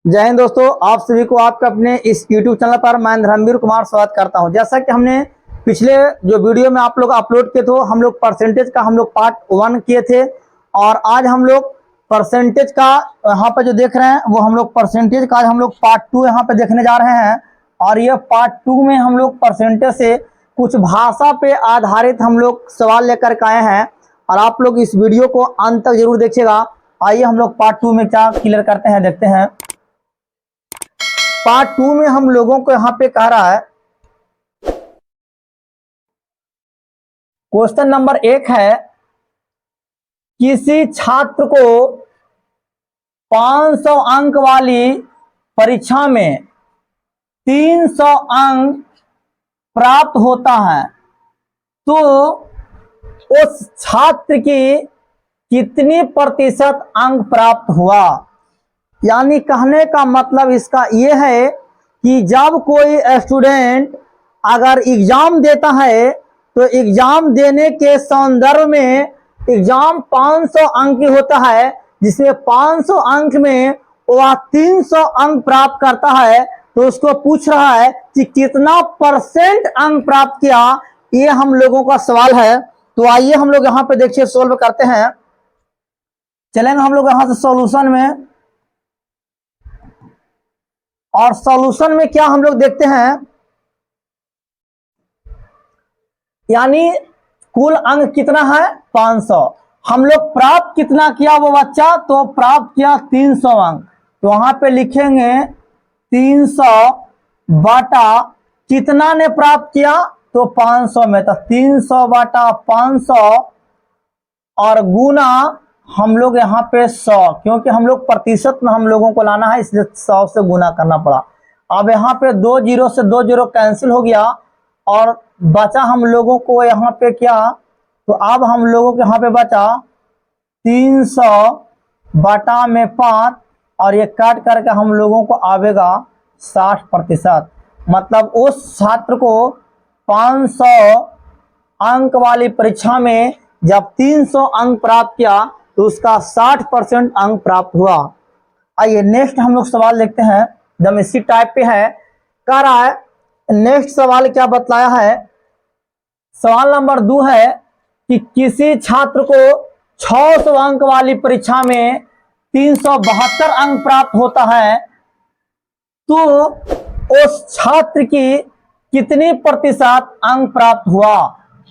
जय हिंद दोस्तों, आप सभी को आपके अपने इस YouTube चैनल पर मैं धर्मवीर कुमार स्वागत करता हूं। जैसा कि हमने पिछले जो वीडियो में आप लोग अपलोड किए थे, हम लोग परसेंटेज का हम लोग पार्ट 1 किए थे और आज हम लोग परसेंटेज का यहाँ पे जो देख रहे हैं वो हम लोग परसेंटेज का आज हम लोग पार्ट 2 यहाँ पे देखने जा रहे हैं। और ये पार्ट 2 में हम लोग परसेंटेज से कुछ भाषा पे आधारित हम लोग सवाल लेकर के आए हैं और आप लोग इस वीडियो को अंत तक जरूर देखिएगा। आइए हम लोग पार्ट 2 में क्या क्लियर करते हैं, देखते हैं। पार्ट 2 में हम लोगों को यहाँ पे कह रहा है, क्वेश्चन नंबर 1 है, किसी छात्र को 500 अंक वाली परीक्षा में 300 अंक प्राप्त होता है तो उस छात्र की कितनी प्रतिशत अंक प्राप्त हुआ। यानी कहने का मतलब इसका यह है कि जब कोई स्टूडेंट अगर एग्जाम देता है तो एग्जाम देने के संदर्भ में एग्जाम 500 अंक की होता है, जिसमें 500 अंक में वह 300 अंक प्राप्त करता है तो उसको पूछ रहा है कि कितना परसेंट अंक प्राप्त किया। ये हम लोगों का सवाल है। तो आइए हम लोग यहाँ पे देखिए सोल्व करते हैं। चलेंगे हम लोग यहाँ से सॉल्यूशन में, और सॉल्यूशन में क्या हम लोग देखते हैं, यानी कुल अंक कितना है 500, हम लोग प्राप्त कितना किया वो बच्चा, तो प्राप्त किया 300 अंक। तो वहां पे लिखेंगे 300 बटा कितना ने प्राप्त किया तो 500 में, तो 300 बटा 500 और गुना हम लोग यहाँ पे 100, क्योंकि हम लोग प्रतिशत में हम लोगों को लाना है इसलिए 100 से गुना करना पड़ा। अब यहाँ पे 2 जीरो से 2 जीरो कैंसिल हो गया और बचा हम लोगों को यहाँ पे क्या, तो अब हम लोगों को यहाँ पे बचा 300 बटा में 5 और ये काट करके हम लोगों को आवेगा 60%। मतलब उस छात्र को 500 अंक वाली परीक्षा में जब 300 अंक प्राप्त किया तो उसका 60% अंक प्राप्त हुआ। आइए नेक्स्ट हम लोग सवाल देखते हैं, एकदम इसी टाइप पे है। कह रहा है नेक्स्ट सवाल क्या बतलाया है, सवाल नंबर 2 है कि किसी छात्र को 600 अंक वाली परीक्षा में 372 अंक प्राप्त होता है तो उस छात्र की कितनी प्रतिशत अंक प्राप्त हुआ।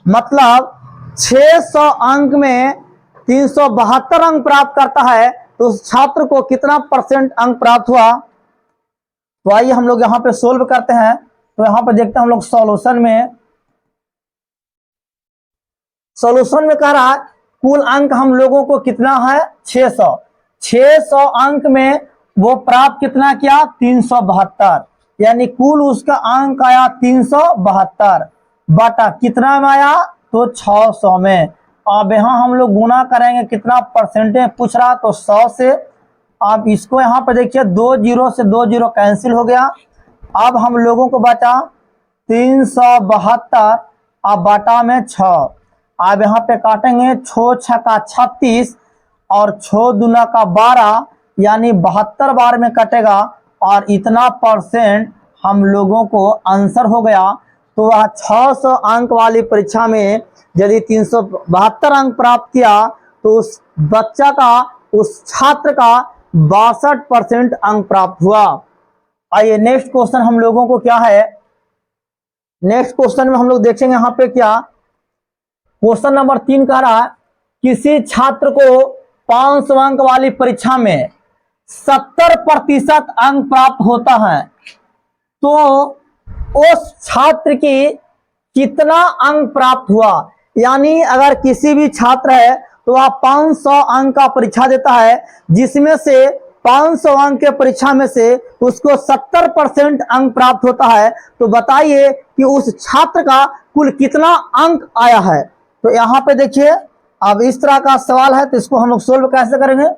मतलब 600 अंक में 372 अंक प्राप्त करता है तो उस छात्र को कितना परसेंट अंक प्राप्त हुआ। तो आइए हम लोग यहाँ पे सोल्व करते हैं। तो यहाँ पे देखते हैं हम लोग सॉल्यूशन में, सॉल्यूशन में कह रहा है कुल अंक हम लोगों को कितना है 600 अंक में वो प्राप्त कितना किया 372, यानी कुल उसका अंक आया 372 बटा कितना में आया तो 600 में। अब यहाँ हम लोग गुना करेंगे कितना परसेंटेज पूछ रहा तो 100 से। अब इसको यहाँ पे देखिए 2 जीरो से 2 जीरो कैंसिल हो गया। अब हम लोगों को बचा 372 अब बटा में 6। अब यहाँ पे काटेंगे 6 6 का 36 और 6 दूना का 12, यानी 72 बार में कटेगा और इतना परसेंट हम लोगों को आंसर हो गया। तो वह 600 अंक वाली परीक्षा में यदि 372 अंक प्राप्त किया तो उस बच्चा का, उस छात्र का 62% अंक प्राप्त हुआ। आइए नेक्स्ट क्वेश्चन हम लोगों को क्या है, नेक्स्ट क्वेश्चन में हम लोग देखेंगे यहाँ पे क्या, क्वेश्चन नंबर 3 कह रहा है किसी छात्र को 500 अंक वाली परीक्षा में 70% अंक प्राप्त होता है तो उस छात्र की कितना अंक प्राप्त हुआ। यानी अगर किसी भी छात्र है तो वह 500 अंक का परीक्षा देता है, जिसमें से 500 अंक के परीक्षा में से उसको 70% अंक प्राप्त होता है, तो बताइए कि उस छात्र का कुल कितना अंक आया है। तो यहाँ पे देखिए अब इस तरह का सवाल है तो इसको हम लोग सोल्व कैसे करेंगे।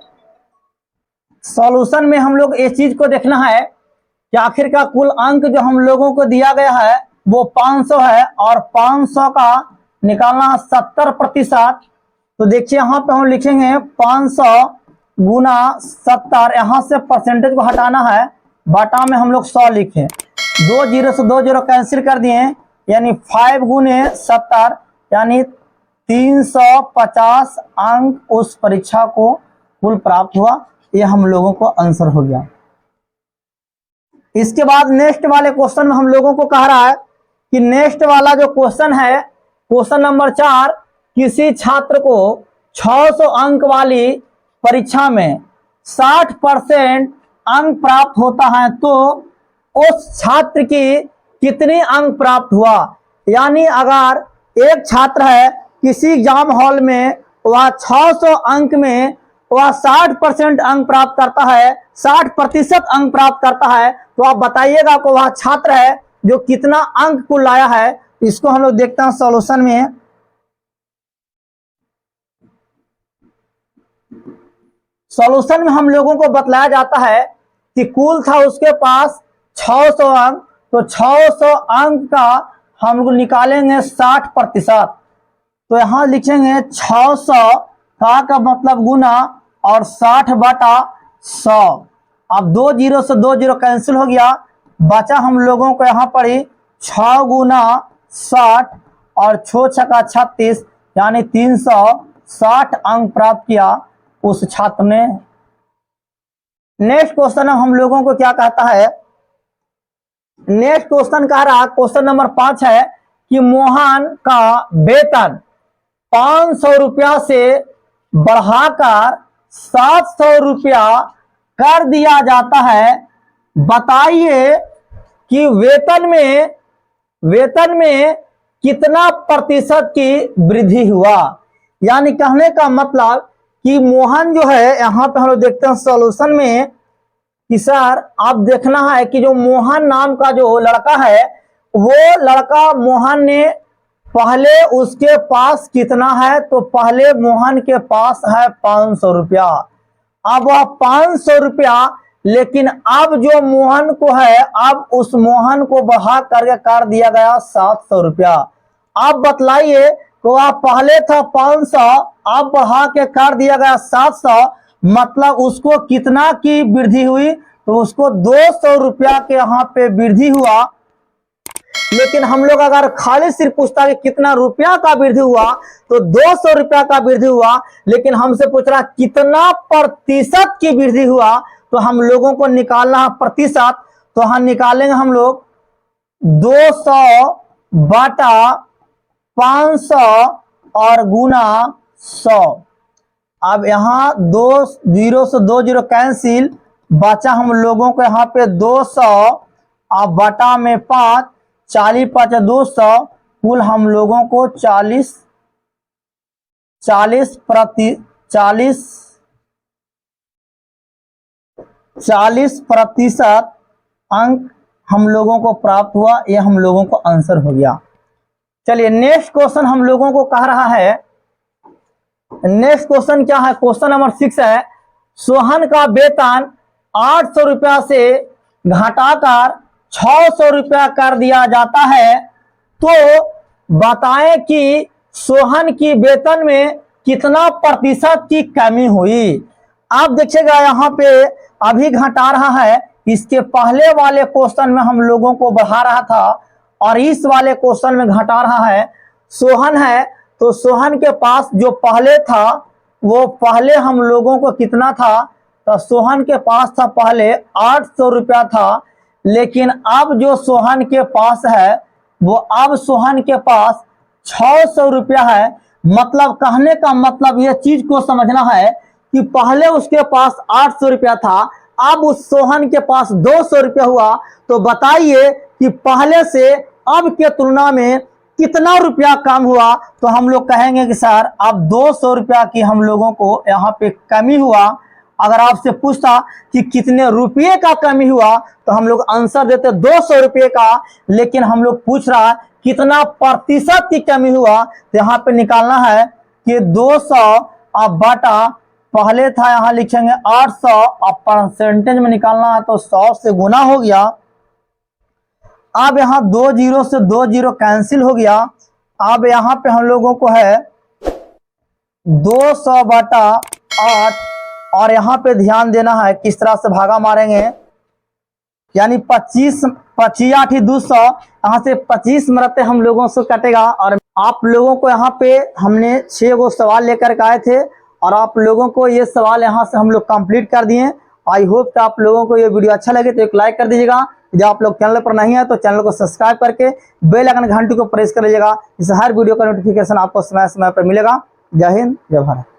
सॉल्यूशन में हम लोग इस चीज को देखना है कि आखिर का कुल अंक जो हम लोगों को दिया गया है वो 500 है और 500 का निकालना 70%। तो देखिए यहाँ पे हम लिखेंगे 500 गुना 70, यहाँ से परसेंटेज को हटाना है, बटा में हम लोग 100 लिखे, 2 जीरो से 2 जीरो कैंसिल कर दिए, यानी 5 गुने 70 यानी 350 अंक उस परीक्षा को कुल प्राप्त हुआ। ये हम लोगों को आंसर हो गया। इसके बाद नेक्स्ट वाले क्वेश्चन में हम लोगों को कह रहा है कि नेक्स्ट वाला जो क्वेश्चन है, क्वेश्चन नंबर 4, किसी छात्र को 600 अंक वाली परीक्षा में 60% अंक प्राप्त होता है तो उस छात्र की कितनी अंक प्राप्त हुआ। यानी अगर एक छात्र है किसी एग्जाम हॉल में, वह 600 अंक में वह 60% अंक प्राप्त करता है, 60% अंक प्राप्त करता है, तो आप बताइएगा कि वह छात्र है जो कितना अंक को लाया है। इसको हम लोग देखते हैं सॉल्यूशन में। सॉल्यूशन में हम लोगों को बतलाया जाता है कि कुल था उसके पास 600 अंक, तो 600 अंक का हम लोग निकालेंगे 60%, तो यहां लिखेंगे 600 का मतलब गुना और 60 बटा 100। अब 2 जीरो से 2 जीरो कैंसिल हो गया, बचा हम लोगों को यहाँ पर ही 6 गुना 60 और 6 छक्का 36 यानी 360 अंक प्राप्त किया उस छात्र ने। नेक्स्ट क्वेश्चन हम लोगों को क्या कहता है, नेक्स्ट क्वेश्चन कह रहा, क्वेश्चन नंबर 5 है कि मोहन का वेतन 500 रुपया से बढ़ाकर 700 रुपया कर दिया जाता है। बताइए कि वेतन में कितना प्रतिशत की वृद्धि हुआ। यानी कहने का मतलब कि मोहन जो है, यहां पे हम लोग देखते हैं सॉल्यूशन में कि सर आप देखना है कि जो मोहन नाम का जो लड़का है, वो लड़का मोहन ने पहले उसके पास कितना है, तो पहले मोहन के पास है 500 रुपया। अब वह 500 रुपया, लेकिन अब जो मोहन को है, अब उस मोहन को बढ़ा करके कर दिया गया 700 रुपया। आप बतलाइए तो वह पहले था 500, अब बढ़ा के कर दिया गया 700, मतलब उसको कितना की वृद्धि हुई, तो उसको 200 रुपया के यहाँ पे वृद्धि हुआ। लेकिन हम लोग अगर खाली सिर्फ पूछता कि कितना रुपया का वृद्धि हुआ, तो 200 रुपया का वृद्धि हुआ। लेकिन हमसे पूछ रहा कितना प्रतिशत की वृद्धि हुआ, तो हम लोगों को निकालना है प्रतिशत, तो हम निकालेंगे हम लोग 200 बटा 500 और गुना 100। अब यहाँ 2 जीरो से 2 जीरो कैंसिल, बचा हम लोगों को यहाँ पे 200 और बटा में 5, 40 5 200, कुल हम लोगों को 40% अंक हम लोगों को प्राप्त हुआ। ये हम लोगों को आंसर हो गया। चलिए नेक्स्ट क्वेश्चन हम लोगों को कह रहा है, नेक्स्ट क्वेश्चन क्या है, क्वेश्चन नंबर 6 है, सोहन का वेतन 800 रुपया से घटाकर 600 रुपया कर दिया जाता है, तो बताएं कि सोहन की वेतन में कितना प्रतिशत की कमी हुई। आप देखिएगा यहाँ पे अभी घटा रहा है, इसके पहले वाले क्वेश्चन में हम लोगों को बढ़ा रहा था और इस वाले क्वेश्चन में घटा रहा है। सोहन है तो सोहन के पास जो पहले था, वो पहले हम लोगों को कितना था, तो सोहन के पास था पहले 800 रुपया था। लेकिन अब जो सोहन के पास है, वो अब सोहन के पास 600 रुपया है। मतलब कहने का मतलब यह चीज को समझना है कि पहले उसके पास 800 रुपया था, अब उस सोहन के पास 200 रुपया हुआ। तो बताइए कि पहले से अब के तुलना में कितना रुपया कम हुआ। तो हम लोग कहेंगे कि सर अब 200 रुपया की हम लोगों को यहाँ पे कमी हुआ। अगर आपसे पूछता कि कितने रुपये का कमी हुआ, तो हम लोग आंसर देते 200 रुपये का। लेकिन हम लोग पूछ रहा है कितना प्रतिशत की कमी हुआ, तो यहाँ पे निकालना है कि 200 अब बटा पहले था, यहाँ लिखेंगे 800, अब परसेंटेज में निकालना है तो 100 से गुना हो गया। अब यहाँ 2 जीरो से 2 जीरो कैंसिल हो गया। अब यहाँ पे हम लोगों को है 200 बटा 8 और यहाँ पे ध्यान देना है किस तरह से भागा मारेंगे, यानी 25 8 200, यहाँ से 25 मरते हम लोगों से कटेगा। और आप लोगों को यहाँ पे हमने 6 गो सवाल लेकर के आए थे और आप लोगों को ये सवाल यहाँ से हम लोग कंप्लीट कर दिए। आई होप कि आप लोगों को ये वीडियो अच्छा लगे तो एक लाइक कर दीजिएगा। यदि आप लोग चैनल पर नहीं है तो चैनल को सब्सक्राइब करके बेल आइकन घंटी को प्रेस कर लीजिएगा, इससे हर वीडियो का नोटिफिकेशन आपको समय समय पर मिलेगा। जय हिंद, जय भारत।